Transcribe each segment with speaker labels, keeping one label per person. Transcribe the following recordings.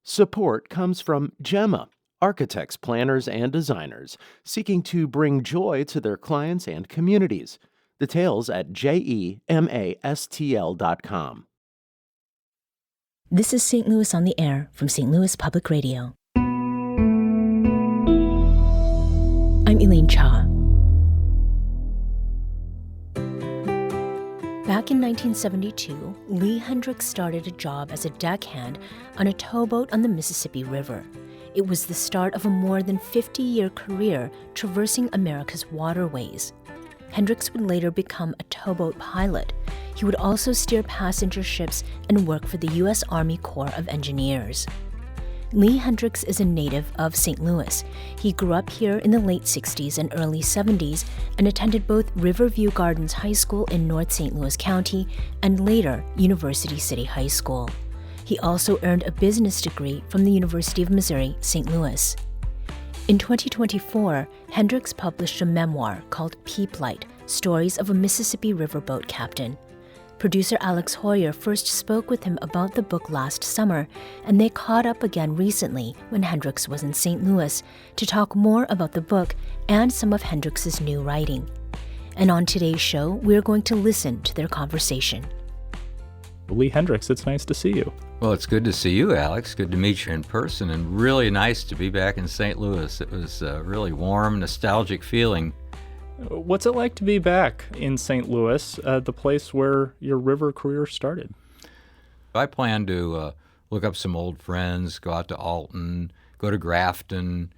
Speaker 1: Support comes from Gemma, architects, planners, and designers seeking to bring joy to their clients and communities. Details at gemastl.com.
Speaker 2: This is St. Louis on the Air from St. Louis Public Radio. I'm Elaine Cha. Back in 1972, Lee Hendrix started a job as a deckhand on a towboat on the Mississippi River. It was the start of a more than 50-year career traversing America's waterways. Hendrix would later become a towboat pilot. He would also steer passenger ships and work for the U.S. Army Corps of Engineers. Lee Hendrix is a native of St. Louis. He grew up here in the late 60s and early 70s and attended both Riverview Gardens High School in North St. Louis County and later University City High School. He also earned a business degree from the University of Missouri, St. Louis. In 2024, Hendrix published a memoir called Peep Light: Stories of a Mississippi Riverboat Captain. Producer Alex Hoyer first spoke with him about the book last summer, and they caught up again recently when Hendrix was in St. Louis to talk more about the book and some of Hendrix's new writing. And on today's show, we're going to listen to their conversation.
Speaker 3: Lee Hendrix, it's nice to see you.
Speaker 4: Well, it's good to see you, Alex. Good to meet you in person, and really nice to be back in St. Louis. It was a really warm, nostalgic feeling.
Speaker 3: What's it like to be back in St. Louis, the place where your river career started?
Speaker 4: I plan to look up some old friends, go out to Alton, go to Grafton,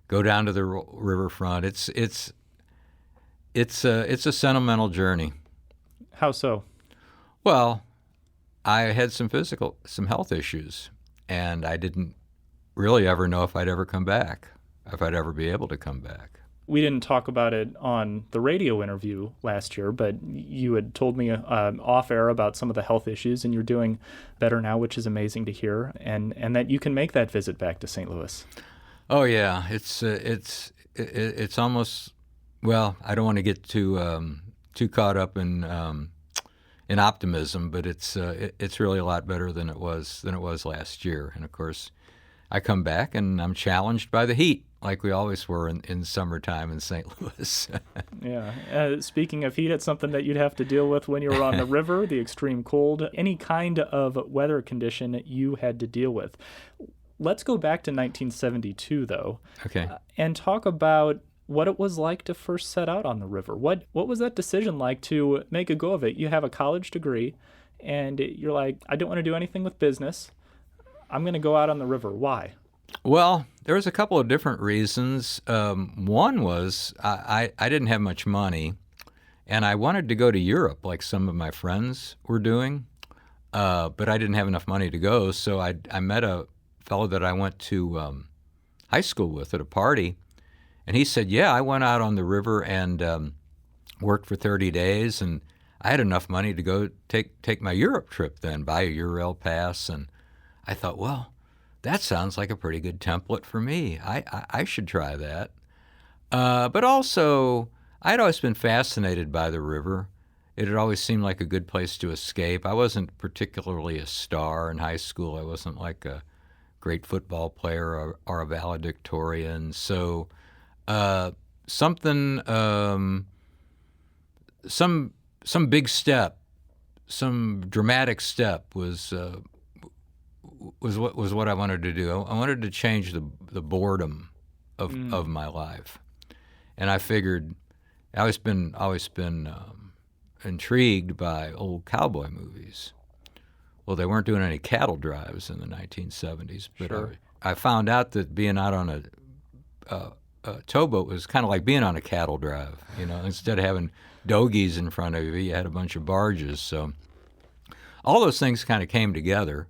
Speaker 4: go down to the riverfront. It's a sentimental journey.
Speaker 3: How so?
Speaker 4: Well, I had some health issues, and I didn't really ever know if I'd ever come back, if I'd ever be able to come back.
Speaker 3: We didn't talk about it on the radio interview last year, but you had told me off air about some of the health issues, and you're doing better now, which is amazing to hear, and that you can make that visit back to St. Louis.
Speaker 4: Oh yeah, it's almost, well, I don't want to get too caught up in optimism, but it's really a lot better than it was last year. And of course, I come back and I'm challenged by the heat, like we always were in summertime in St. Louis.
Speaker 3: Yeah. Speaking of heat, it's something that you'd have to deal with when you were on the river, the extreme cold, any kind of weather condition you had to deal with. Let's go back to 1972, though.
Speaker 4: Okay.
Speaker 3: And talk about what it was like to first set out on the river. What was that decision like to make a go of it? You have a college degree, and you're like, I don't want to do anything with business. I'm going to go out on the river. Why?
Speaker 4: Well, there was a couple of different reasons. One was I didn't have much money, and I wanted to go to Europe like some of my friends were doing, but I didn't have enough money to go. So I met a fellow that I went to high school with at a party, and he said, yeah, I went out on the river and worked for 30 days, and I had enough money to go take my Europe trip then, buy a Eurail pass, and I thought, well, that sounds like a pretty good template for me. I should try that. But also, I'd always been fascinated by the river. It had always seemed like a good place to escape. I wasn't particularly a star in high school. I wasn't like a great football player or a valedictorian. So some big step, some dramatic step was what I wanted to do. I wanted to change the boredom of my life, and I figured I always been intrigued by old cowboy movies. Well, they weren't doing any cattle drives in the 1970s, but
Speaker 3: Sure.
Speaker 4: I found out that being out on a towboat was kind of like being on a cattle drive. You know, instead of having dogies in front of you, you had a bunch of barges. So all those things kind of came together.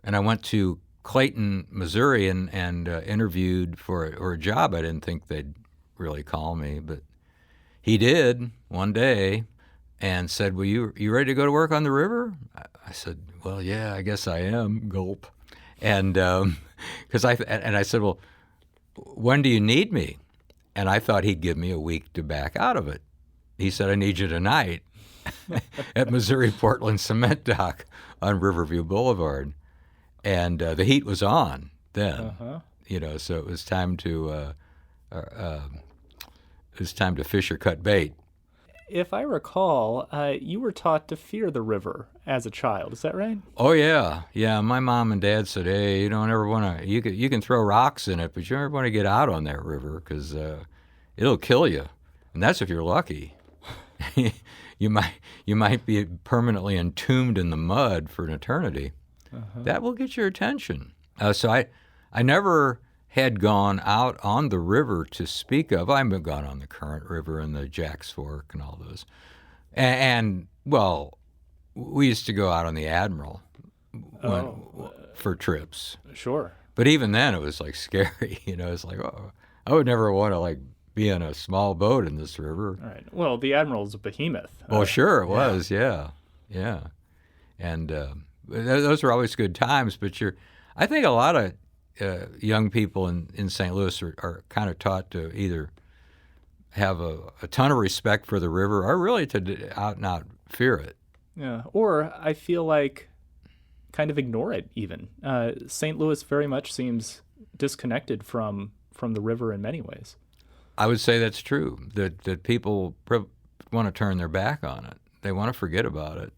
Speaker 4: And I went to Clayton, Missouri, and interviewed for a job. I didn't think they'd really call me, but he did one day and said, well, you ready to go to work on the river? I said, well, yeah, I guess I am, gulp. And I said, well, when do you need me? And I thought he'd give me a week to back out of it. He said, I need you tonight at Missouri Portland Cement Dock on Riverview Boulevard. and the heat was on then.
Speaker 3: Uh-huh.
Speaker 4: So it was time to fish or cut bait.
Speaker 3: If I recall, you were taught to fear the river as a child. Is that right?
Speaker 4: Oh yeah. My mom and dad said, "Hey, you don't ever want to. You can throw rocks in it, but you don't ever want to get out on that river because it'll kill you, and that's if you're lucky. You might be permanently entombed in the mud for an eternity. That will get your attention." So I never had gone out on the river to speak of. I've gone on the Current River and the Jack's Fork and all those. And well, we used to go out on the Admiral for trips.
Speaker 3: Sure.
Speaker 4: But even then, it was like scary. It's like, oh, I would never want to like be in a small boat in this river.
Speaker 3: All right. Well, the Admiral's a behemoth.
Speaker 4: Well, sure it was. Yeah. And those were always good times. But I think a lot of young people in St. Louis are kind of taught to either have a ton of respect for the river or really to out and out fear it.
Speaker 3: Yeah. Or I feel like kind of ignore it even. St. Louis very much seems disconnected from the river in many ways.
Speaker 4: I would say that's true, that people want to turn their back on it. They want to forget about it.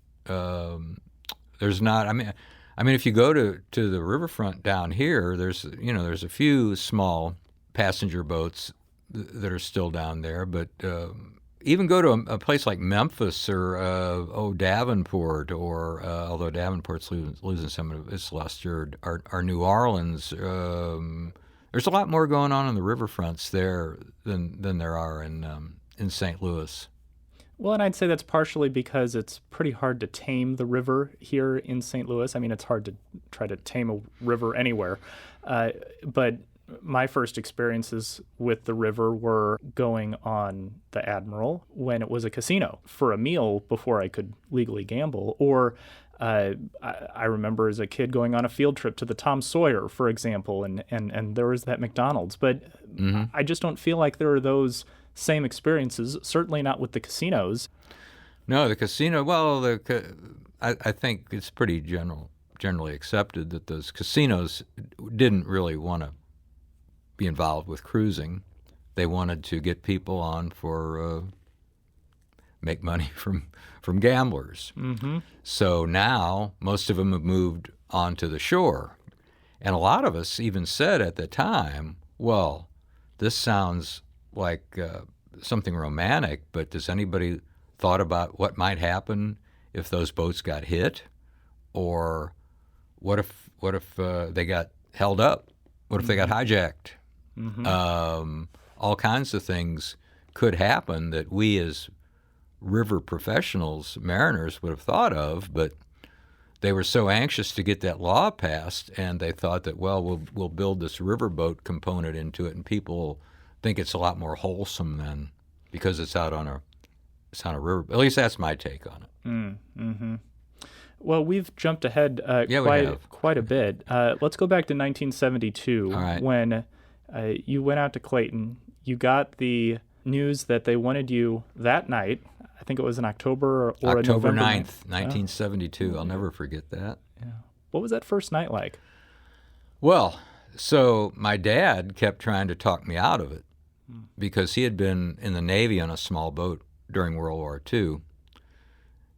Speaker 4: There's not, I mean, if you go to the riverfront down here, there's a few small passenger boats that are still down there, but even go to a place like Memphis or Davenport, or although Davenport's losing some of its luster, or New Orleans. There's a lot more going on the riverfronts there than there are in St. Louis.
Speaker 3: Well, and I'd say that's partially because it's pretty hard to tame the river here in St. Louis. I mean, it's hard to try to tame a river anywhere. But my first experiences with the river were going on the Admiral when it was a casino for a meal before I could legally gamble. Or I remember as a kid going on a field trip to the Tom Sawyer, for example, and there was that McDonald's. But I just don't feel like there are those same experiences, certainly not with the casinos.
Speaker 4: No, the casino, well, I think it's pretty generally accepted that those casinos didn't really want to be involved with cruising. They wanted to get people on for make money from gamblers.
Speaker 3: Mm-hmm.
Speaker 4: So now most of them have moved onto the shore. And a lot of us even said at the time, well, this sounds like something romantic, but does anybody thought about what might happen if those boats got hit? Or what if they got held up? What if they got hijacked?
Speaker 3: Mm-hmm.
Speaker 4: All kinds of things could happen that we as river professionals, mariners, would have thought of, but they were so anxious to get that law passed, and they thought that, well, we'll build this riverboat component into it, and people think it's a lot more wholesome then because it's out on a river. At least that's my take on it.
Speaker 3: Mm-hmm. Well, we've jumped ahead quite a bit. Let's go back to 1972 when you went out to Clayton. You got the news that they wanted you that night. I think it was in October or
Speaker 4: October
Speaker 3: November
Speaker 4: 9th, 1972. I'll never forget that.
Speaker 3: Yeah. What was that first night like?
Speaker 4: Well, so my dad kept trying to talk me out of it because he had been in the Navy on a small boat during World War II.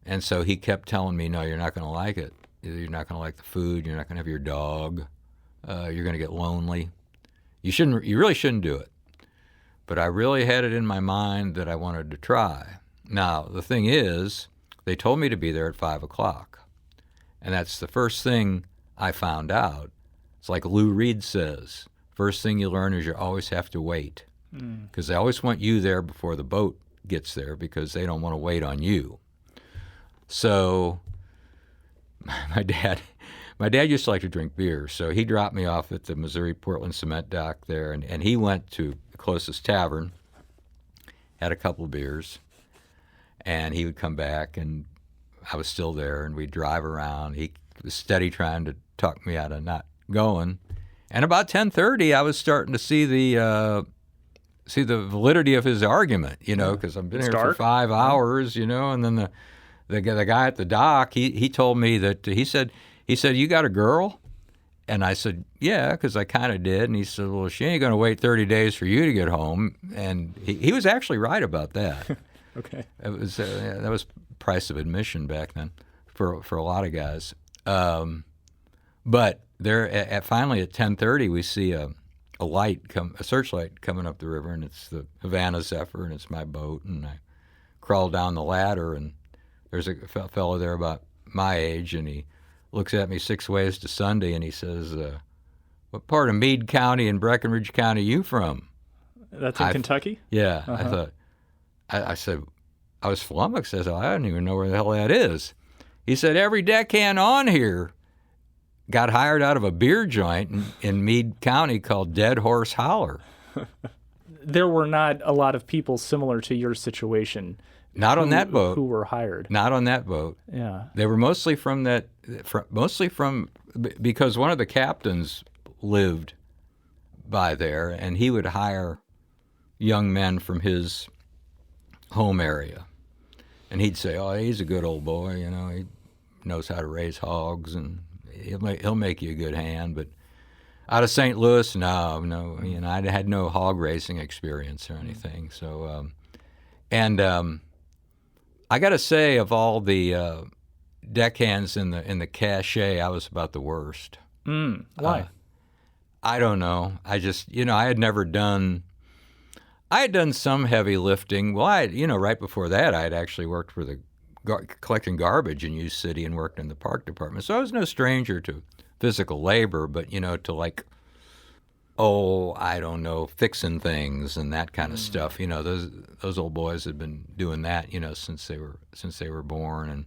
Speaker 4: And so he kept telling me, no, you're not going to like it. You're not going to like the food. You're not going to have your dog. You're going to get lonely. You really shouldn't do it. But I really had it in my mind that I wanted to try. Now, the thing is, they told me to be there at 5 o'clock. And that's the first thing I found out. It's like Lou Reed says, first thing you learn is you always have to wait. Because they always want you there before the boat gets there because they don't want to wait on you. So my dad used to like to drink beer, so he dropped me off at the Missouri-Portland cement dock there, and he went to the closest tavern, had a couple of beers, and he would come back, and I was still there, and we'd drive around. He was steady trying to talk me out of not going. And about 10:30, I was starting to see the validity of his argument, because I've been here for 5 hours, and then the guy at the dock, he told me that he said, you got a girl? And I said, yeah, because I kind of did. And he said, well, she ain't going to wait 30 days for you to get home. And he was actually right about that.
Speaker 3: Okay.
Speaker 4: It was that was price of admission back then for a lot of guys. But there, finally at 10:30, we see a searchlight coming up the river, and it's the Havana Zephyr, and it's my boat. And I crawl down the ladder, and there's a fellow there about my age, and he looks at me 6 ways to Sunday, and he says, "What part of Meade County and Breckinridge County you from?"
Speaker 3: That's in Kentucky?
Speaker 4: Yeah,
Speaker 3: Uh-huh.
Speaker 4: I thought. I said, I was flummoxed. I said, I don't even know where the hell that is. He said, every deckhand on here got hired out of a beer joint in Meade County called Dead Horse Holler.
Speaker 3: There were not a lot of people similar to your situation.
Speaker 4: Not on that boat.
Speaker 3: Who were hired.
Speaker 4: Not on that boat.
Speaker 3: Yeah.
Speaker 4: They were mostly because one of the captains lived by there, and he would hire young men from his home area. And he'd say, oh, he's a good old boy, you know, he knows how to raise hogs, and he'll make you a good hand. But out of St. Louis, no, you know, I had no hog racing experience or anything. So, I got to say, of all the deckhands in the cachet, I was about the worst.
Speaker 3: Why?
Speaker 4: I don't know. I just, you know, I had done some heavy lifting. Well, right before that, I had actually worked for collecting garbage in U City and worked in the park department. So I was no stranger to physical labor, but, you know, to I don't know, fixing things and that kind of stuff. You know, those old boys had been doing that, you know, since they were born, and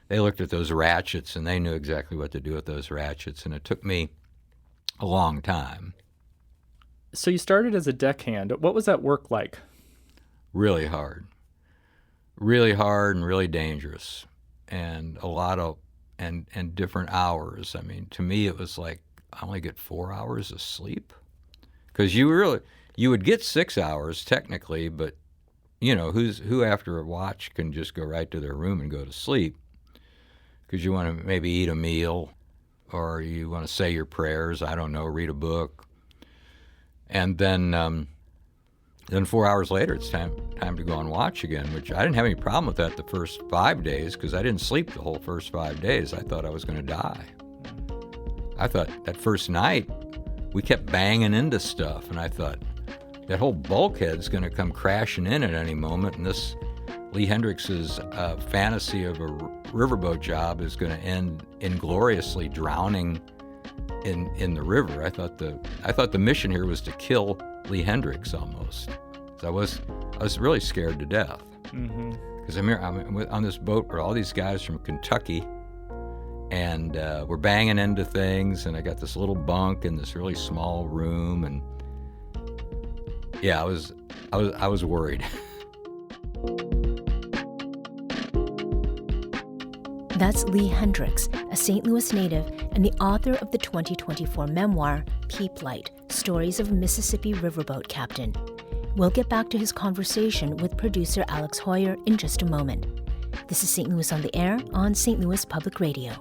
Speaker 4: they looked at those ratchets and they knew exactly what to do with those ratchets, and it took me a long time.
Speaker 3: So you started as a deckhand. What was that work like?
Speaker 4: Really hard and really dangerous, and a lot of and different hours. I mean, to me, it was like I only get 4 hours of sleep, because you would get 6 hours technically, but you know who after a watch can just go right to their room and go to sleep, because you want to maybe eat a meal, or you want to say your prayers. I don't know, read a book. And then 4 hours later, it's time to go on watch again, which I didn't have any problem with that the first 5 days, because I didn't sleep the whole first 5 days. I thought I was going to die. I thought that first night we kept banging into stuff, and I thought that whole bulkhead's going to come crashing in at any moment, and this Lee Hendrix's fantasy of a riverboat job is going to end ingloriously drowning in the river. I thought the mission here was to kill Lee Hendrix almost. So I was really scared to death, because I'm on this boat with all these guys from Kentucky, and we're banging into things, and I got this little bunk in this really small room, and yeah, I was worried.
Speaker 2: That's Lee Hendrix, a St. Louis native and the author of the 2024 memoir, Peep Light, Stories of a Mississippi Riverboat Captain. We'll get back to his conversation with producer Alex Hoyer in just a moment. This is St. Louis on the Air on St. Louis Public Radio.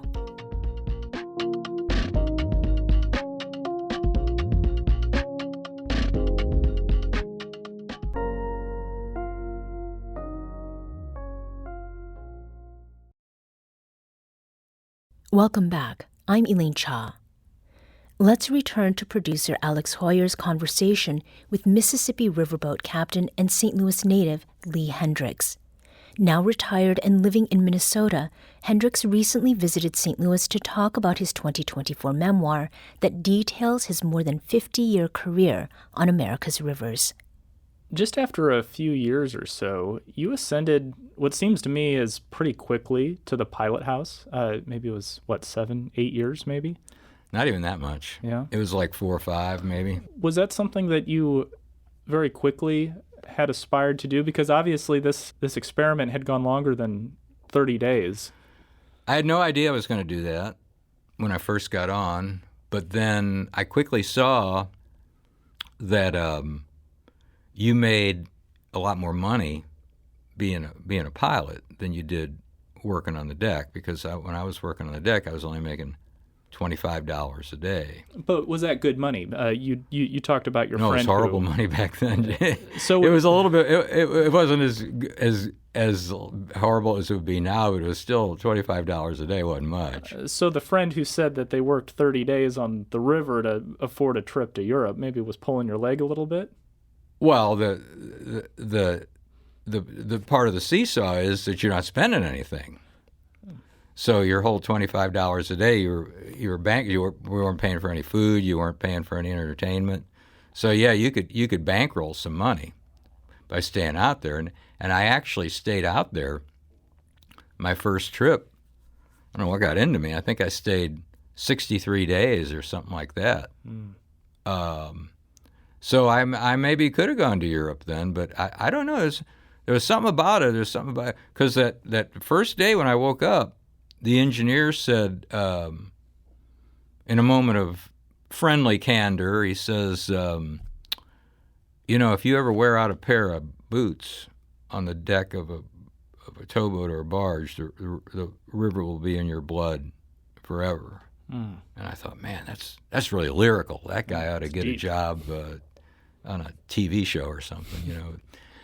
Speaker 2: Welcome back. I'm Elaine Cha. Let's return to producer Alex Hoyer's conversation with Mississippi Riverboat captain and St. Louis native Lee Hendrix. Now retired and living in Minnesota, Hendrix recently visited St. Louis to talk about his 2024 memoir that details his more than 50-year career on America's rivers.
Speaker 3: Just after a few years or so, you ascended what seems to me as pretty quickly to the pilot house. Maybe it was, 7, 8 years maybe?
Speaker 4: Not even that much.
Speaker 3: Yeah.
Speaker 4: It was like 4 or 5 maybe.
Speaker 3: Was that something that you very quickly had aspired to do? Because obviously this experiment had gone longer than 30 days.
Speaker 4: I had no idea I was going to do that when I first got on, but then I quickly saw that you made a lot more money being a pilot than you did working on the deck, because when I was working on the deck, I was only making $25 a day.
Speaker 3: But was that good money? You talked about your
Speaker 4: No, it
Speaker 3: friend.
Speaker 4: was horrible money back then.
Speaker 3: So
Speaker 4: it was a little bit. It wasn't as horrible as it would be now. But it was still $25 a day. Wasn't much.
Speaker 3: So the friend who said that they worked 30 days on the river to afford a trip to Europe maybe was pulling your leg a little bit.
Speaker 4: Well, the part of the seesaw is that you're not spending anything. So your whole $25 a day, we weren't paying for any food, you weren't paying for any entertainment. So yeah, you could bankroll some money by staying out there, and I actually stayed out there. My first trip, I don't know what got into me. I think I stayed 63 days or something like that. So I maybe could have gone to Europe then, but I don't know. There was something about it. Because that first day when I woke up, the engineer said, in a moment of friendly candor, he says, if you ever wear out a pair of boots on the deck of a towboat or a barge, the river will be in your blood forever. And I thought, man, that's really lyrical. That guy ought to get a job on a TV show or something,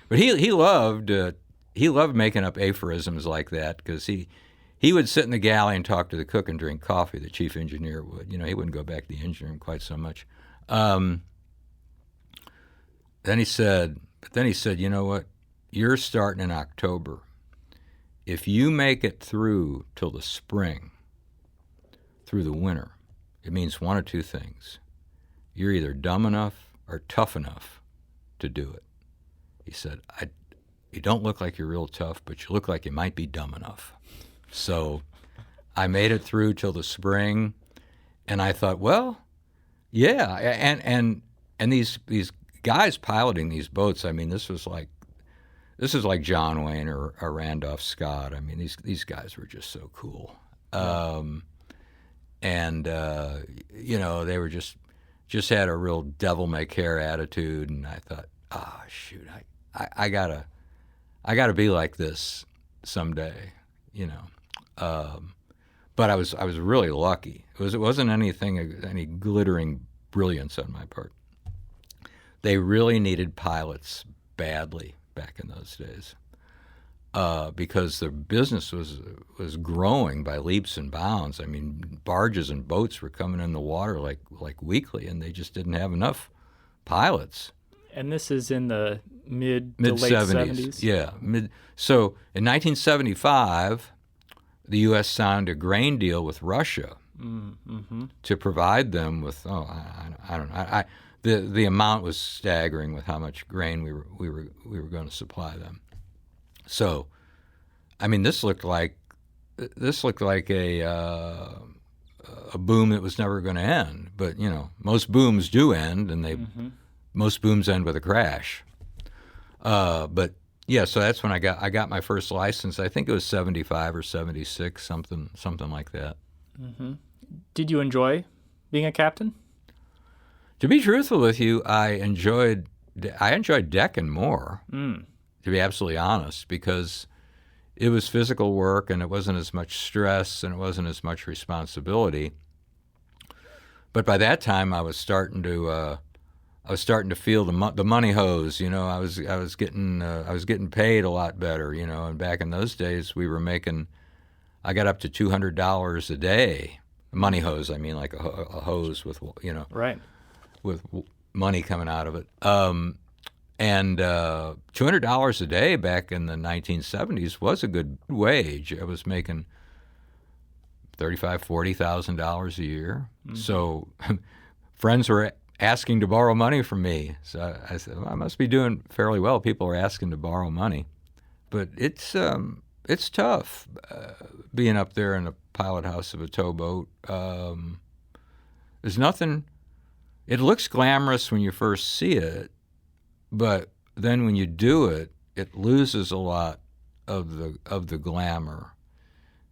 Speaker 4: But he loved making up aphorisms like that, because he would sit in the galley and talk to the cook and drink coffee. The chief engineer would. He wouldn't go back to the engine room quite so much. Then he said, you know what? You're starting in October. If you make it through till the spring, through the winter, it means one of two things. You're either dumb enough or tough enough to do it. He said, you don't look like you're real tough, but you look like you might be dumb enough. So I made it through till the spring, and I thought, well, yeah. And these guys piloting these boats, I mean, this is like John Wayne or Randolph Scott. I mean, these guys were just so cool. They were just had a real devil-may-care attitude, and I thought, shoot, I gotta be like this someday, But I was really lucky. It wasn't any glittering brilliance on my part. They really needed pilots badly back in those days, because the business was growing by leaps and bounds. I mean, barges and boats were coming in the water like weekly, and they just didn't have enough pilots.
Speaker 3: And this is in the mid to late 70s?
Speaker 4: Yeah. So in 1975, the U.S. signed a grain deal with Russia to provide them with, I don't know. The amount was staggering with how much grain we were going to supply them. So, I mean, this looked like a boom that was never going to end. But most booms do end, and most booms end with a crash. But yeah, so that's when I got my first license. I think it was 75 or 76, something like that.
Speaker 3: Did you enjoy being a captain?
Speaker 4: To be truthful with you, I enjoyed decking more. To be absolutely honest, because it was physical work, and it wasn't as much stress, and it wasn't as much responsibility. But by that time, I was starting to feel the money hose. I was getting paid a lot better. And back in those days, I got up to $200 a day. Money hose, I mean, like a hose with
Speaker 3: right,
Speaker 4: with money coming out of it. And $200 a day back in the 1970s was a good wage. I was making $35,000-$40,000 a year. So friends were asking to borrow money from me. So I said, well, I must be doing fairly well. People are asking to borrow money. But it's tough being up there in the pilot house of a towboat. There's nothing. It looks glamorous when you first see it, but then when you do it, it loses a lot of the glamour,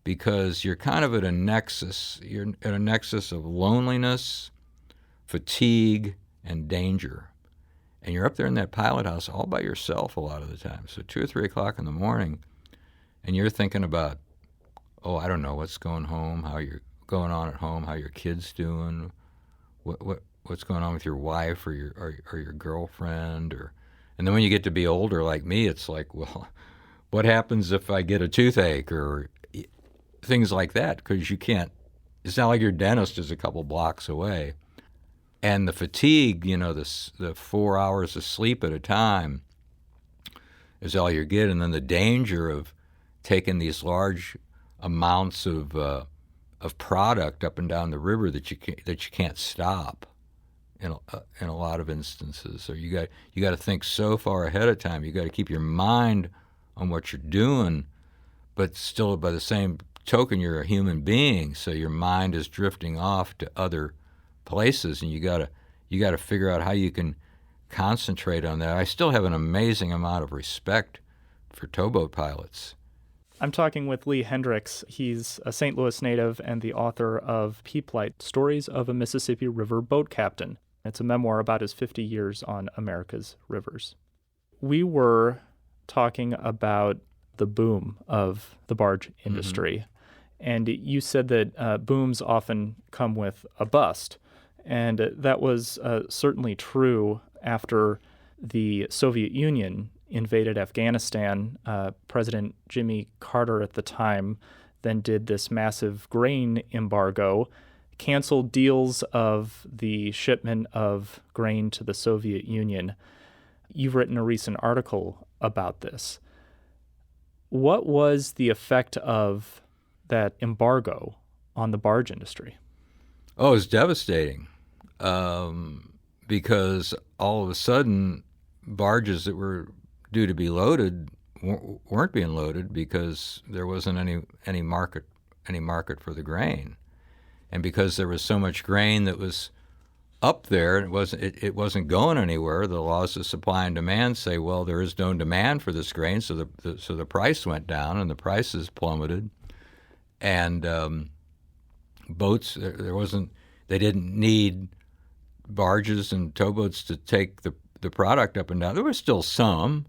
Speaker 4: because you're kind of at a nexus. You're at a nexus of loneliness, fatigue, and danger. And you're up there in that pilot house all by yourself a lot of the time. So 2 or 3 o'clock in the morning, and you're thinking about, I don't know what's going home, how you're going on at home, how your kid's doing, what's going on with your wife or your girlfriend, and then when you get to be older like me, it's like, well, what happens if I get a toothache or things like that? Because you can't. It's not like your dentist is a couple blocks away, and the fatigue, the 4 hours of sleep at a time is all you get, and then the danger of taking these large amounts of product up and down the river that you can't stop in a lot of instances. So you got to think so far ahead of time. You got to keep your mind on what you're doing, but still, by the same token, you're a human being, so your mind is drifting off to other places, and you got to figure out how you can concentrate on that. I still have an amazing amount of respect for towboat pilots.
Speaker 3: I'm talking with Lee Hendrix. He's a St. Louis native and the author of Peeplight, Stories of a Mississippi River Boat Captain. It's a memoir about his 50 years on America's rivers. We were talking about the boom of the barge industry, and you said that booms often come with a bust, and that was certainly true after the Soviet Union invaded Afghanistan. President Jimmy Carter at the time then did this massive grain embargo, canceled deals of the shipment of grain to the Soviet Union. You've written a recent article about this. What was the effect of that embargo on the barge industry?
Speaker 4: Oh, it was devastating, because all of a sudden barges that were due to be loaded weren't being loaded because there wasn't any market for the grain, and because there was so much grain that was up there, it wasn't going anywhere. The laws of supply and demand say, well, there is no demand for this grain, so the price went down and the prices plummeted, and boats they didn't need barges and towboats to take the product up and down. There was still some,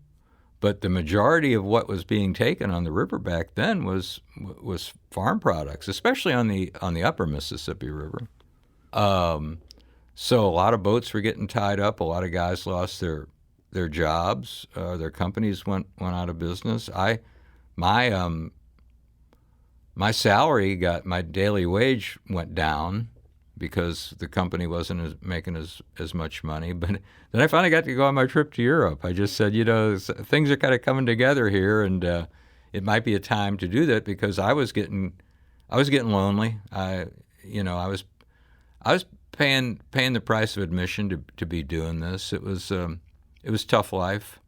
Speaker 4: but the majority of what was being taken on the river back then was farm products, especially on the upper Mississippi River. So a lot of boats were getting tied up. A lot of guys lost their jobs. Their companies went out of business. My salary my daily wage went down because the company wasn't making as much money. But then I finally got to go on my trip to Europe. I just said, things are kind of coming together here, and it might be a time to do that, because I was getting lonely. I was paying the price of admission to be doing this. It was tough life,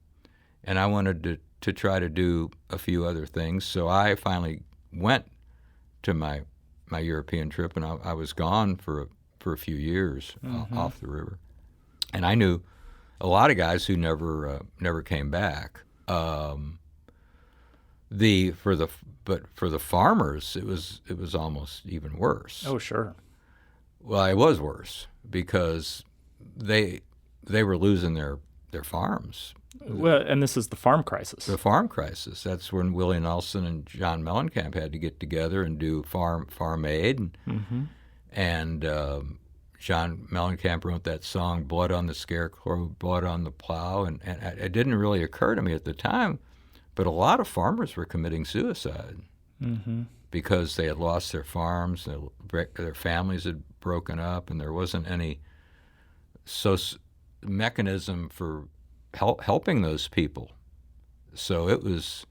Speaker 4: and I wanted to try to do a few other things. So I finally went to my European trip, and I was gone for a few years off the river. And I knew a lot of guys who never came back. But for the farmers, it was almost even worse.
Speaker 3: Oh, sure.
Speaker 4: Well, it was worse because they were losing their farms.
Speaker 3: Well, and this is the farm crisis.
Speaker 4: The farm crisis. That's when Willie Nelson and John Mellencamp had to get together and do farm aid. And John Mellencamp wrote that song, "Blood on the Scarecrow, Blood on the Plow," and it didn't really occur to me at the time, but a lot of farmers were committing suicide because they had lost their farms, their families had broken up, and there wasn't any mechanism for helping those people. So it was,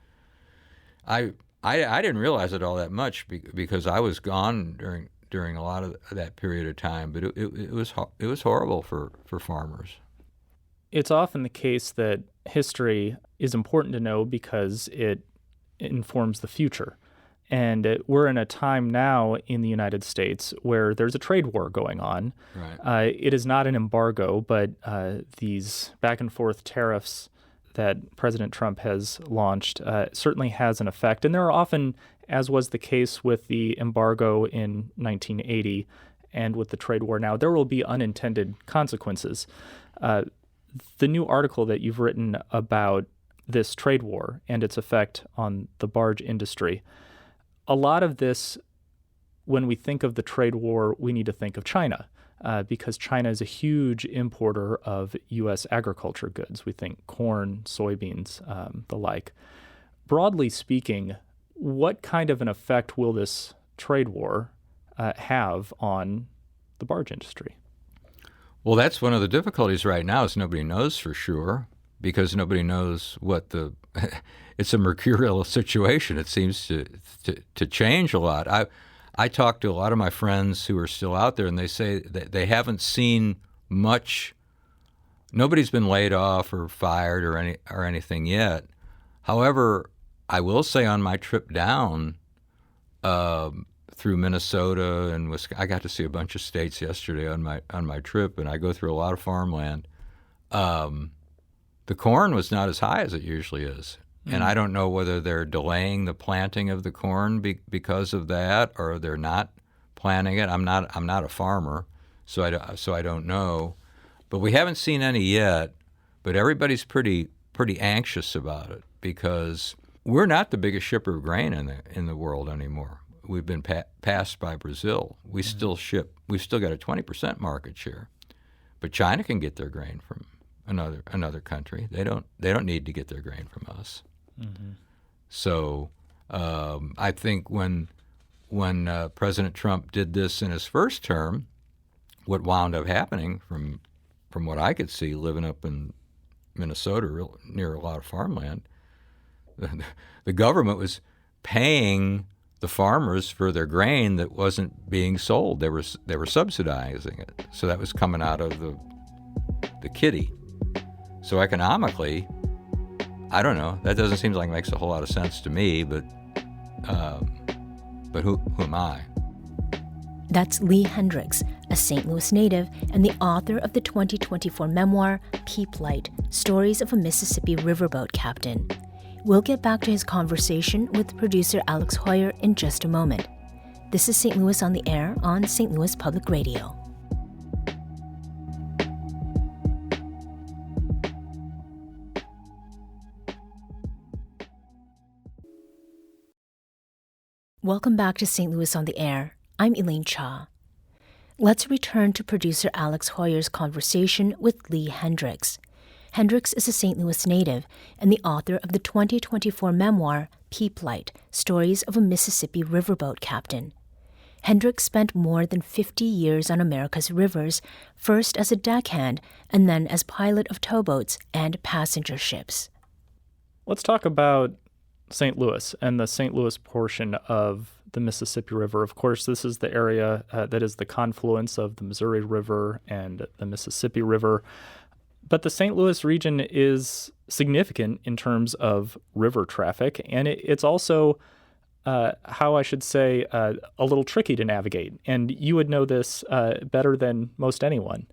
Speaker 4: I didn't realize it all that much because I was gone during a lot of that period of time. But it was horrible for farmers.
Speaker 3: It's often the case that history is important to know because it informs the future. And we're in a time now in the United States where there's a trade war going on.
Speaker 4: Right.
Speaker 3: It is not an embargo, but these back and forth tariffs that President Trump has launched certainly has an effect. And there are often, as was the case with the embargo in 1980 and with the trade war now, there will be unintended consequences. The new article that you've written about this trade war and its effect on the barge industry, a lot of this when we think of the trade war, we need to think of China. Because China is a huge importer of U.S. agriculture goods. We think corn, soybeans, the like. Broadly speaking, what kind of an effect will this trade war have on the barge industry?
Speaker 4: Well, that's one of the difficulties right now is nobody knows for sure because nobody knows what it's a mercurial situation. It seems to change a lot. I talk to a lot of my friends who are still out there, and they say that they haven't seen much. Nobody's been laid off or fired or anything yet. However, I will say on my trip down through Minnesota and Wisconsin, I got to see a bunch of states yesterday on my trip, and I go through a lot of farmland. The corn was not as high as it usually is. And I don't know whether they're delaying the planting of the corn because of that, or they're not planting it. I'm not a farmer, so I don't know. But we haven't seen any yet. But everybody's pretty anxious about it because we're not the biggest shipper of grain in the world anymore. We've been passed by Brazil. We still ship. We've still got a 20% market share, but China can get their grain from another country. They don't need to get their grain from us. Mm-hmm. So I think when President Trump did this in his first term, what wound up happening from what I could see living up in Minnesota near a lot of farmland, the government was paying the farmers for their grain that wasn't being sold. They were subsidizing it. So that was coming out of the kitty. So economically, I don't know. That doesn't seem like it makes a whole lot of sense to me, but who am I?
Speaker 2: That's Lee Hendrix, a St. Louis native and the author of the 2024 memoir, Peep Light, Stories of a Mississippi Riverboat Captain. We'll get back to his conversation with producer Alex Hoyer in just a moment. This is St. Louis on the Air on St. Louis Public Radio. Welcome back to St. Louis on the Air. I'm Elaine Cha. Let's return to producer Alex Hoyer's conversation with Lee Hendrix. Hendrix is a St. Louis native and the author of the 2024 memoir, Peep Light, Stories of a Mississippi Riverboat Captain. Hendrix spent more than 50 years on America's rivers, first as a deckhand and then as pilot of towboats and passenger ships.
Speaker 3: Let's talk about St. Louis and the St. Louis portion of the Mississippi River. Of course, this is the area that is the confluence of the Missouri River and the Mississippi River. But the St. Louis region is significant in terms of river traffic, and it's also, how I should say, a little tricky to navigate. And you would know this better than most anyone.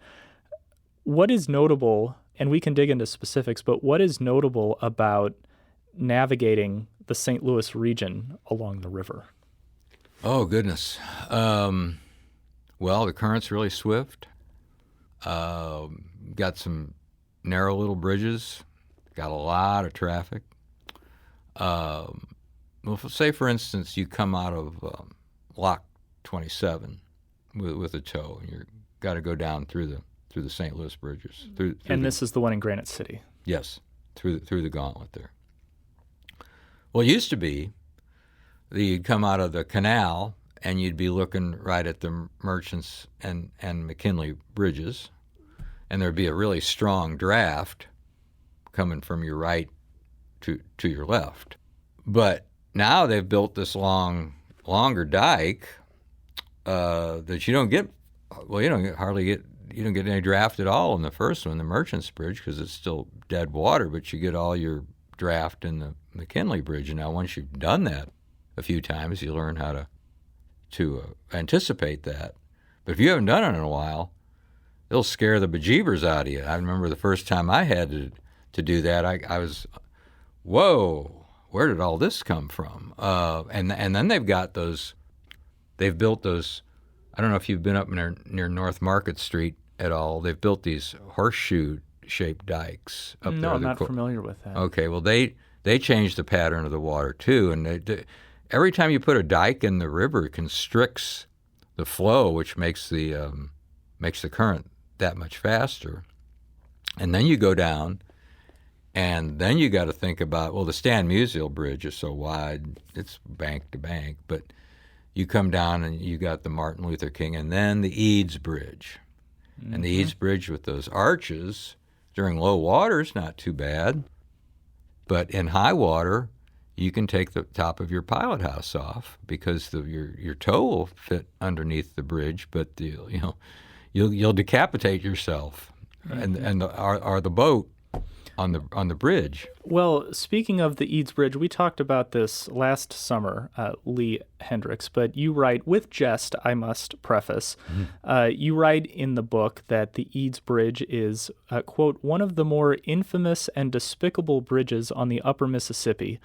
Speaker 3: What is notable, and we can dig into specifics, but what is notable about navigating the St. Louis region along the river?
Speaker 4: Oh, goodness. Well, the current's really swift. Got some narrow little bridges. Got a lot of traffic. Well, say, for instance, you come out of Lock 27 with a tow, and you've got to go down through the St. Louis bridges.
Speaker 3: This is the one in Granite City.
Speaker 4: Yes, through the gauntlet there. Well, it used to be that you'd come out of the canal and you'd be looking right at the Merchants and McKinley bridges, and there'd be a really strong draft coming from your right to your left. But now they've built this longer dike that you don't get any draft at all in the first one, the Merchants Bridge, because it's still dead water, but you get all your draft in the McKinley Bridge. And now once you've done that a few times, you learn how to anticipate that. But if you haven't done it in a while, it'll scare the bejeebers out of you. I remember the first time I had to do that, I was, whoa, where did all this come from? And then they've built those, I don't know if you've been up near North Market Street at all. They've built these horseshoe-shaped dikes up there.
Speaker 3: No, I'm not familiar with that.
Speaker 4: Okay, well, they changed the pattern of the water, too, and every time you put a dike in the river, it constricts the flow, which makes the current that much faster. And then you go down, and then you got to think about, well, the Stan Musial Bridge is so wide, it's bank to bank, but you come down and you got the Martin Luther King, and then the Eads Bridge. Mm-hmm. And the Eads Bridge with those arches during low water is not too bad, but in high water, you can take the top of your pilot house off because your toe will fit underneath the bridge, but you'll decapitate yourself, and the boat on the bridge.
Speaker 3: Well, speaking of the Eads Bridge, we talked about this last summer, Lee Hendrix, but you write, with jest, I must preface, you write in the book that the Eads Bridge is, quote, one of the more infamous and despicable bridges on the upper Mississippi.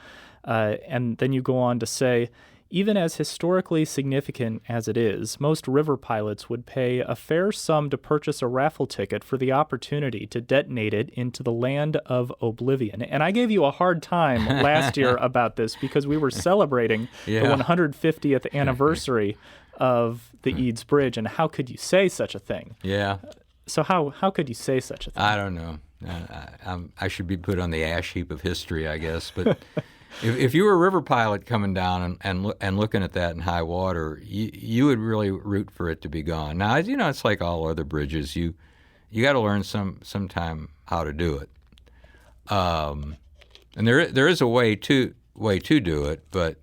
Speaker 3: And then you go on to say, even as historically significant as it is, most river pilots would pay a fair sum to purchase a raffle ticket for the opportunity to detonate it into the land of oblivion. And I gave you a hard time last year about this because we were celebrating the 150th anniversary of the Eads Bridge, and how could you say such a thing?
Speaker 4: Yeah.
Speaker 3: So how could you say such a thing?
Speaker 4: I don't know. I should be put on the ash heap of history, I guess, but... If you were a river pilot coming down and looking at that in high water, you would really root for it to be gone. Now, it's like all other bridges. You got to learn sometime how to do it. And there is a way to do it, but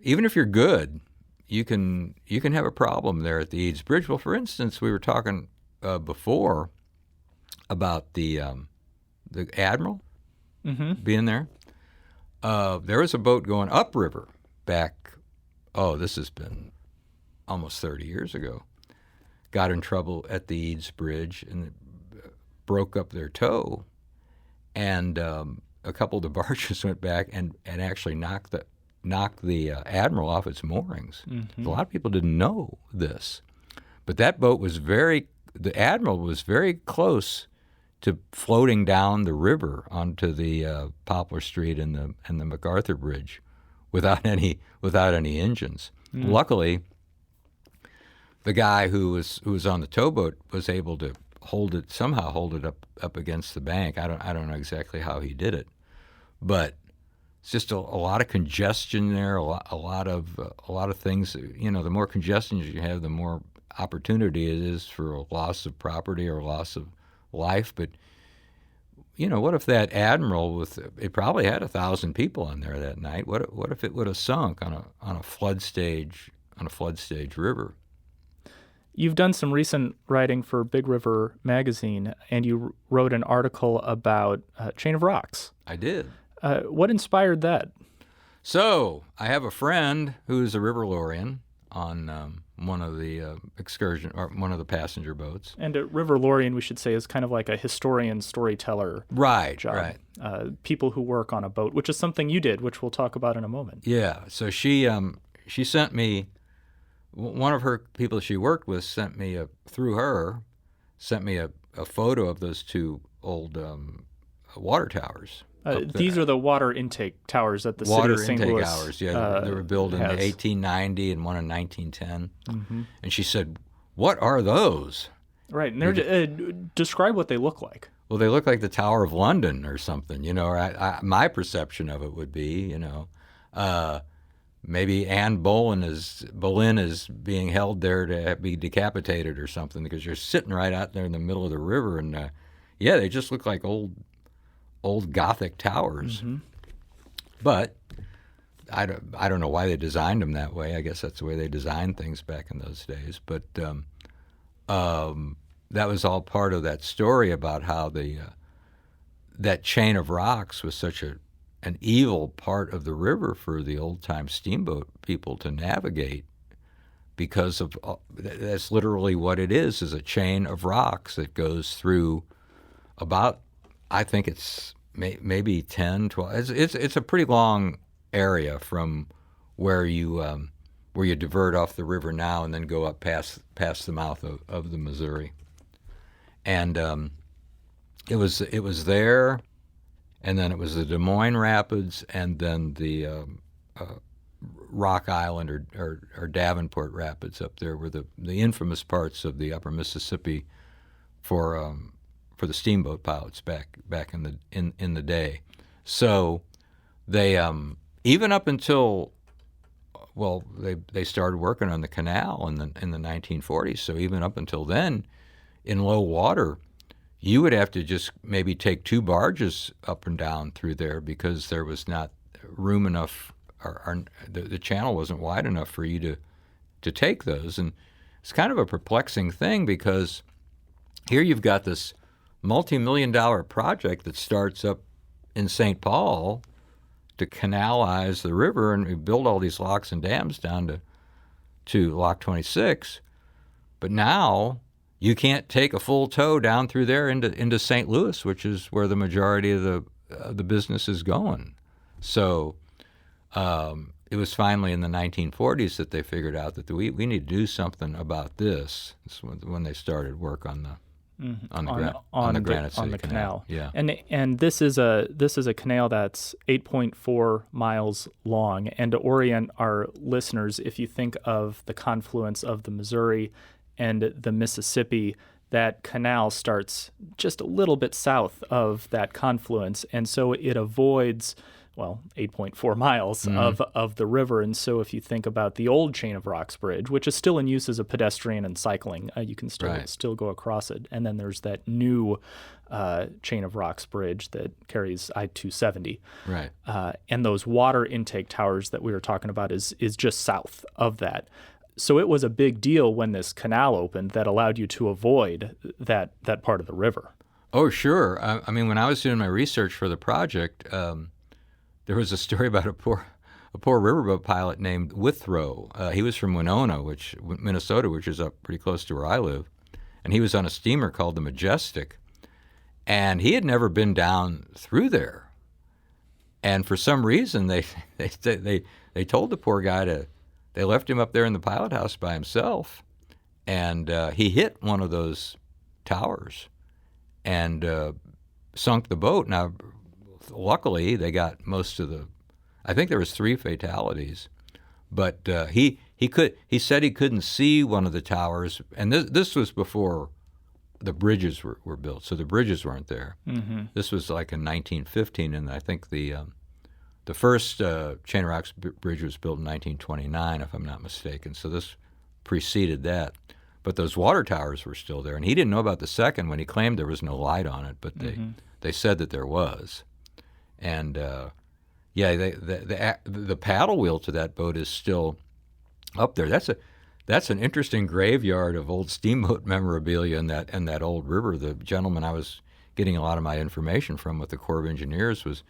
Speaker 4: even if you're good, you can have a problem there at the Eads Bridge. Well, for instance, we were talking before about the Admiral being there. There was a boat going upriver back, this has been almost 30 years ago, got in trouble at the Eads Bridge and broke up their tow, and a couple of the barges went back and actually knocked the Admiral off its moorings. Mm-hmm. A lot of people didn't know this, but that boat was the Admiral was very close to floating down the river onto the Poplar Street and the MacArthur Bridge without any engines. Mm. Luckily, the guy who was on the towboat was able to hold it up against the bank. I don't know exactly how he did it, but it's just a lot of congestion there. A lot of things. The more congestion you have, the more opportunity it is for a loss of property or loss of life. But what if that Admiral it probably had 1,000 people on there that night? What if it would have sunk on a flood stage river?
Speaker 3: You've done some recent writing for Big River magazine, and you wrote an article about Chain of Rocks.
Speaker 4: I did.
Speaker 3: What inspired that?
Speaker 4: So I have a friend who's a river lorian on one of the excursion or one of the passenger boats.
Speaker 3: And a river lorian, we should say, is kind of like a historian, storyteller job.
Speaker 4: Right.
Speaker 3: People who work on a boat, which is something you did, which we'll talk about in a moment.
Speaker 4: Yeah. So she sent me, one of her people she worked with sent me a photo of those two old water towers.
Speaker 3: These are the water intake towers that the city of St. Louis
Speaker 4: towers, yeah. They were built in 1890 and one in 1910. Mm-hmm. And she said, "What are those?"
Speaker 3: Right, and describe what they look like.
Speaker 4: Well, they look like the Tower of London or something, or my perception of it would be, maybe Anne Boleyn is being held there to be decapitated or something, because you're sitting right out there in the middle of the river, and they just look like old Gothic towers. Mm-hmm. But I don't know why they designed them that way. I guess that's the way they designed things back in those days. But that was all part of that story about how that chain of rocks was such an evil part of the river for the old-time steamboat people to navigate, because of that's literally what it is a chain of rocks that goes through about, I think it's maybe 10, 12. It's a pretty long area from where you divert off the river now and then go up past the mouth of the Missouri. And it was there, and then it was the Des Moines Rapids, and then the Rock Island or Davenport Rapids up there were the infamous parts of the Upper Mississippi for the steamboat pilots back in the day. So they even up until they started working on the canal in the 1940s. So even up until then, in low water, you would have to just maybe take 2 barges up and down through there because there was not room enough, or the channel wasn't wide enough for you to take those. And it's kind of a perplexing thing because here you've got this multi-million-dollar project that starts up in St. Paul to canalize the river, and we build all these locks and dams down to Lock 26. But now you can't take a full tow down through there into St. Louis, which is where the majority of the business is going. So it was finally in the 1940s that they figured out that we need to do something about this. It's when they started work on the Granite City Canal. Yeah.
Speaker 3: And this is a canal that's 8.4 miles long. And to orient our listeners, if you think of the confluence of the Missouri and the Mississippi, that canal starts just a little bit south of that confluence, and so it avoids 8.4 miles of the river. And so if you think about the old Chain of Rocks Bridge, which is still in use as a pedestrian and cycling, you can still go across it. And then there's that new Chain of Rocks Bridge that carries I-270.
Speaker 4: Right.
Speaker 3: And those water intake towers that we were talking about is just south of that. So it was a big deal when this canal opened that allowed you to avoid that part of the river.
Speaker 4: Oh, sure. I mean, when I was doing my research for the project, there was a story about a poor riverboat pilot named Withrow. He was from Winona, Minnesota, which is up pretty close to where I live, and he was on a steamer called the Majestic, and he had never been down through there. And for some reason, they told the poor guy they left him up there in the pilot house by himself, and he hit one of those towers and sunk the boat. Now, luckily, they got most of I think there was 3 fatalities, but he said he couldn't see one of the towers, and this was before the bridges were built, so the bridges weren't there. Mm-hmm. This was like in 1915, and I think the first Chain of Rocks bridge was built in 1929, if I'm not mistaken. So this preceded that. But those water towers were still there, and he didn't know about the second when he claimed there was no light on it, but they said that there was. And the paddle wheel to that boat is still up there. That's an interesting graveyard of old steamboat memorabilia in that old river. The gentleman I was getting a lot of my information from with the Corps of Engineers was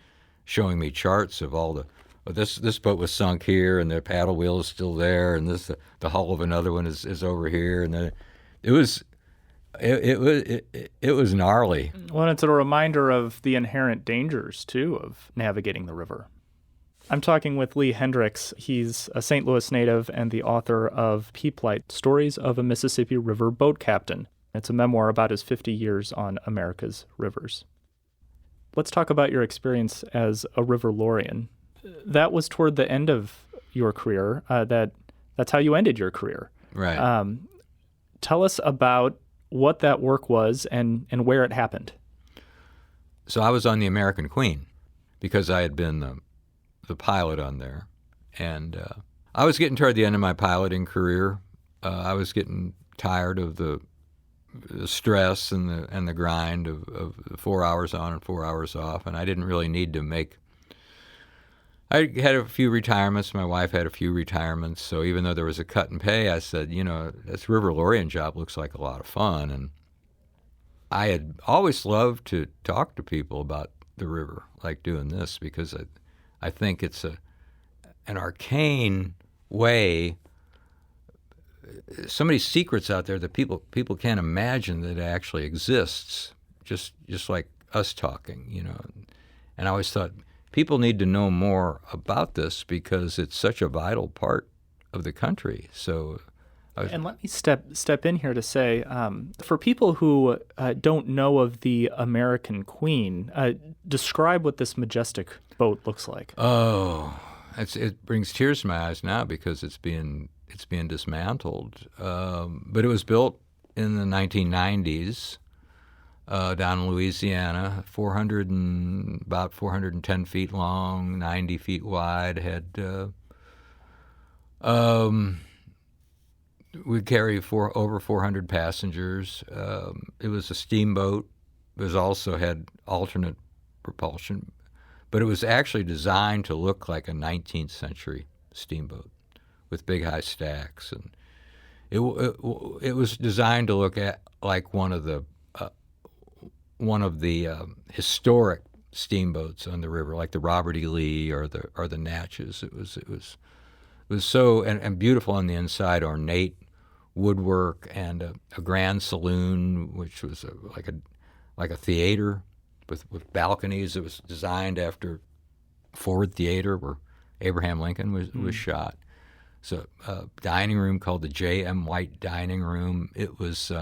Speaker 4: showing me charts of all this boat was sunk here, and the paddle wheel is still there, and the hull of another one is over here, and then it was gnarly.
Speaker 3: Well, it's a reminder of the inherent dangers too of navigating the river. I'm talking with Lee Hendrix. He's a St. Louis native and the author of Peeplight, Stories of a Mississippi River Boat Captain. It's a memoir about his 50 years on America's rivers. Let's talk about your experience as a river Lorian. That was toward the end of your career. That's how you ended your career.
Speaker 4: Right.
Speaker 3: Tell us about what that work was and where it happened.
Speaker 4: So I was on the American Queen because I had been the pilot on there. And I was getting toward the end of my piloting career. I was getting tired of the stress and the grind of 4 hours on and 4 hours off, and I didn't really need to make. I had a few retirements. My wife had a few retirements. So even though there was a cut in pay, I said, this River Lorian job looks like a lot of fun. And I had always loved to talk to people about the river, like doing this, because I think it's an arcane way. So many secrets out there that people can't imagine that it actually exists, just like us talking, And I always thought people need to know more about this because it's such a vital part of the country. So,
Speaker 3: and let me step in here to say, for people who don't know of the American Queen, describe what this majestic boat looks like.
Speaker 4: Oh, it brings tears to my eyes now because it's being dismantled. But it was built in the 1990s down in Louisiana, about 410 feet long, 90 feet wide. We carry over 400 passengers. It was a steamboat. It also had alternate propulsion, but it was actually designed to look like a 19th century steamboat with big high stacks, and it was designed to look like one of the historic steamboats on the river, like the Robert E. Lee or the Natchez. It was so and beautiful on the inside, ornate woodwork and a grand saloon, which was like a theater with balconies. It was designed after Ford Theater, where Abraham Lincoln was shot. So a dining room called the J.M. White Dining Room. It was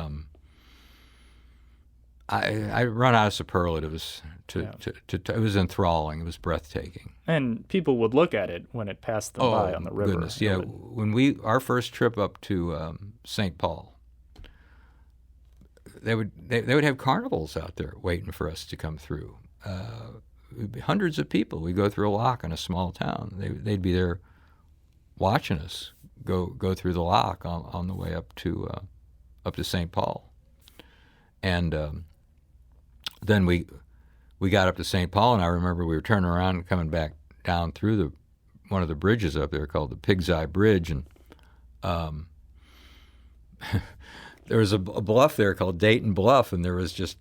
Speaker 4: I run out of superlatives. It was enthralling. It was breathtaking.
Speaker 3: And people would look at it when it passed them by on the river.
Speaker 4: Goodness, yeah. When our first trip up to St. Paul, they would have carnivals out there waiting for us to come through. Hundreds of people. We go through a lock in a small town. They'd be there watching us go through the lock on the way up to St. Paul, and then we got up to St. Paul, and I remember we were turning around and coming back down through one of the bridges up there called the Pig's Eye Bridge, and there was a bluff there called Dayton Bluff, and it was just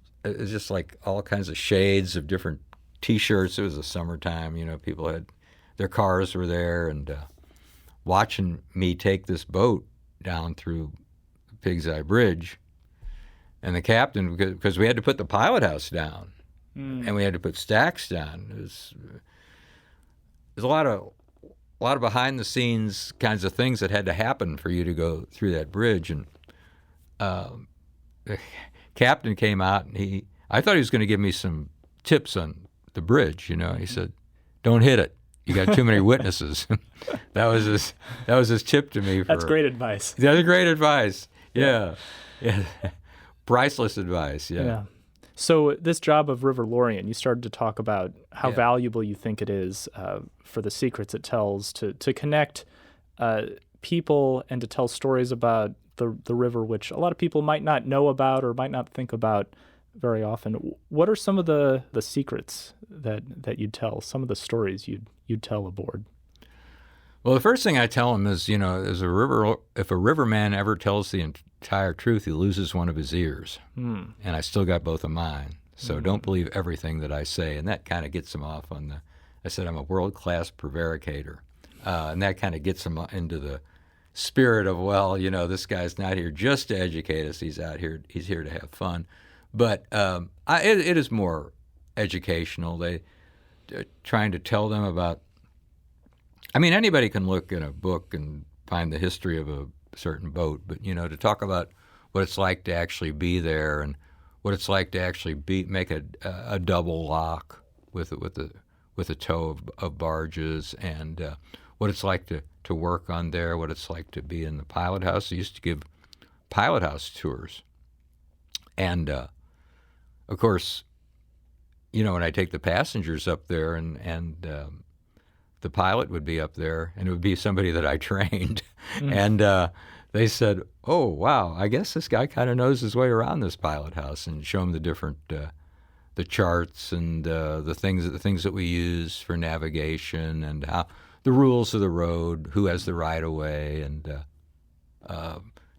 Speaker 4: like all kinds of shades of different T-shirts. It was the summertime, people had their cars were there, and watching me take this boat down through the Pig's Eye Bridge, and the captain, because we had to put the pilot house down, and we had to put stacks down. There's a lot of behind the scenes kinds of things that had to happen for you to go through that bridge, and the captain came out, and I thought he was going to give me some tips on the bridge. He said, "Don't hit it. You got too many witnesses." That was his tip to me.
Speaker 3: That's great advice.
Speaker 4: That's great advice. Yeah. Priceless advice.
Speaker 3: Yeah. So this job of River Lorien, you started to talk about how valuable you think it is for the secrets it tells to connect people and to tell stories about the river, which a lot of people might not know about or might not think about very often. What are some of the secrets that you'd tell, some of the stories you'd tell aboard?
Speaker 4: Well, the first thing I tell them is, if a riverman ever tells the entire truth, he loses one of his ears. And I still got both of mine. So don't believe everything that I say. And that kind of gets them off I said I'm a world-class prevaricator. And that kind of gets them into the spirit of, this guy's not here just to educate us. He's here to have fun. But it is more educational. They're trying to tell them about, anybody can look in a book and find the history of a certain boat, but, to talk about what it's like to actually be there and what it's like to actually make a double lock with a tow of barges, and what it's like to work on there, what it's like to be in the pilot house. They used to give pilot house tours. And, of course, when I take the passengers up there and the pilot would be up there, and it would be somebody that I trained. And they said, "Oh, wow, I guess this guy kind of knows his way around this pilot house," and show them the different the charts and the things that we use for navigation, and how the rules of the road, who has the right of way, and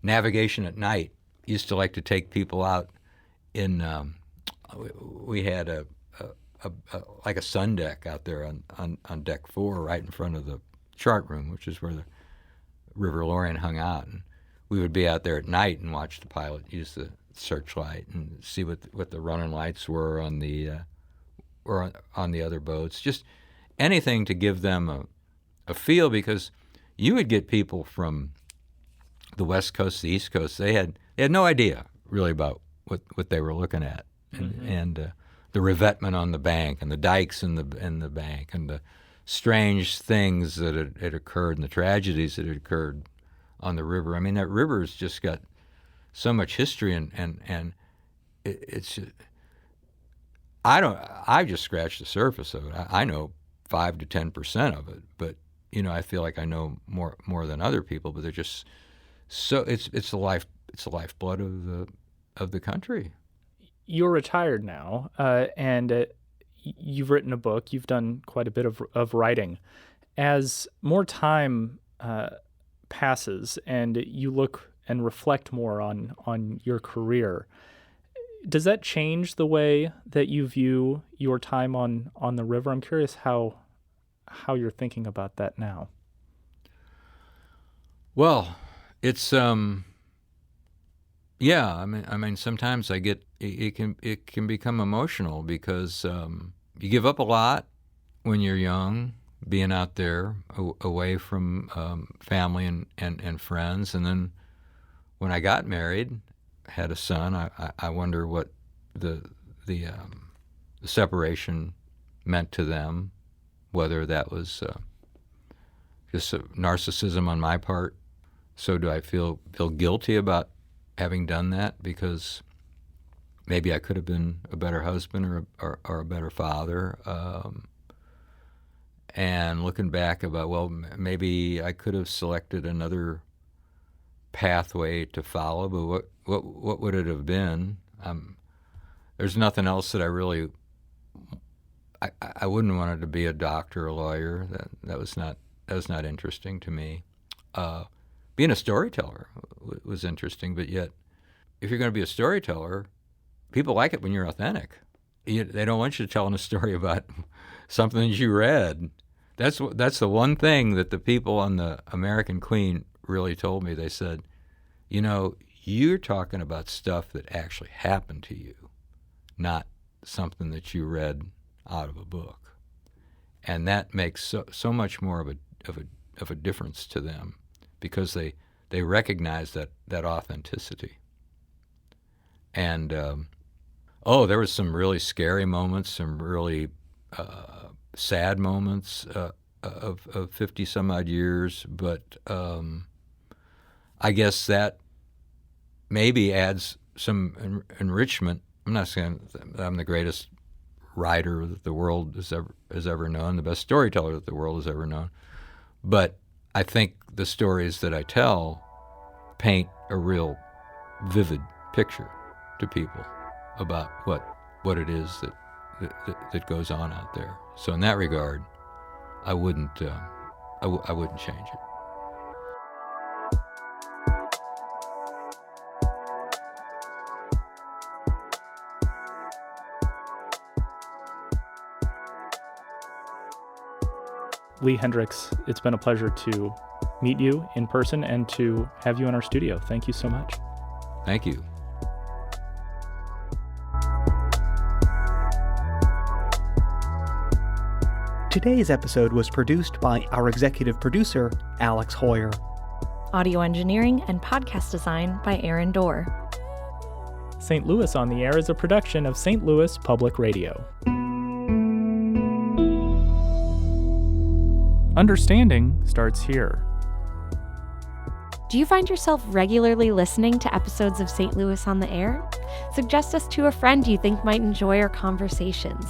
Speaker 4: navigation at night. Used to like to take people out in. We had like a sun deck out there on deck 4, right in front of the chart room, which is where the River Lorien hung out. And we would be out there at night and watch the pilot use the searchlight and see what the running lights were on the other boats. Just anything to give them a feel, because you would get people from the West Coast, the East Coast. They had no idea really about what they were looking at, and the revetment on the bank, and the dikes in the bank, and the strange things that had occurred and the tragedies that had occurred on the river. I mean, that river has just got so much history, and it's I just scratched the surface of it. I know 5 to 10% of it, but I feel like I know more than other people. But they're just so it's the lifeblood of the country.
Speaker 3: You're retired now, and you've written a book. You've done quite a bit of writing. As more time passes and you look and reflect more on your career, does that change the way that you view your time on the river? I'm curious how you're thinking about that now.
Speaker 4: Well, it's yeah. I mean, sometimes I get it can become emotional because you give up a lot when you're young, being out there away from family and friends, and then when I got married, had a son, I wonder what the separation meant to them, whether that was just a narcissism on my part. So do I feel guilty about having done that because maybe I could have been a better husband or a better father? And looking back about, well, maybe I could have selected another pathway to follow, but what would it have been? There's nothing else that I really. I wouldn't want to be a doctor or a lawyer. That was not interesting to me. Being a storyteller was interesting, but yet, if you're going to be a storyteller, people like it when you're authentic. They don't want you telling a story about something that you read. That's the one thing that the people on the American Queen really told me. They said, you're talking about stuff that actually happened to you, not something that you read out of a book. And that makes so much more of a difference to them because they recognize that authenticity. And there was some really scary moments, some really sad moments of 50 some odd years, but I guess that maybe adds some enrichment. I'm not saying that I'm the greatest writer that the world has ever known, the best storyteller that the world has ever known, but I think the stories that I tell paint a real vivid picture to people about what it is that goes on out there. So in that regard, I wouldn't change it.
Speaker 3: Lee Hendrix, it's been a pleasure to meet you in person and to have you in our studio. Thank you so much.
Speaker 4: Thank you.
Speaker 5: Today's episode was produced by our executive producer, Alex Hoyer.
Speaker 6: Audio engineering and podcast design by Aaron Dorr.
Speaker 3: St. Louis on the Air is a production of St. Louis Public Radio. Understanding starts here.
Speaker 6: Do you find yourself regularly listening to episodes of St. Louis on the Air? Suggest us to a friend you think might enjoy our conversations.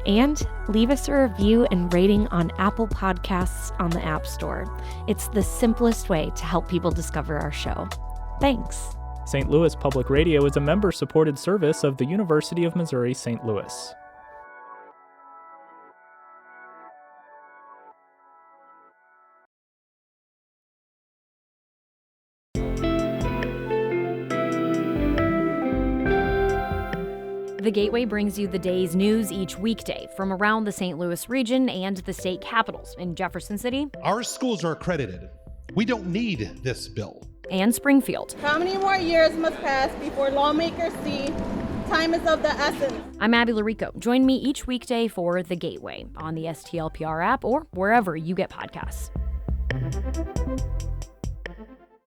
Speaker 6: And leave us a review and rating on Apple Podcasts on the App Store. It's the simplest way to help people discover our show. Thanks.
Speaker 3: St. Louis Public Radio is a member-supported service of the University of Missouri St. Louis.
Speaker 7: The Gateway brings you the day's news each weekday from around the St. Louis region and the state capitals in Jefferson City.
Speaker 8: Our schools are accredited. We don't need this bill.
Speaker 7: And Springfield.
Speaker 9: How many more years must pass before lawmakers see time is of the essence?
Speaker 7: I'm Abby Larico. Join me each weekday for The Gateway on the STLPR app or wherever you get podcasts.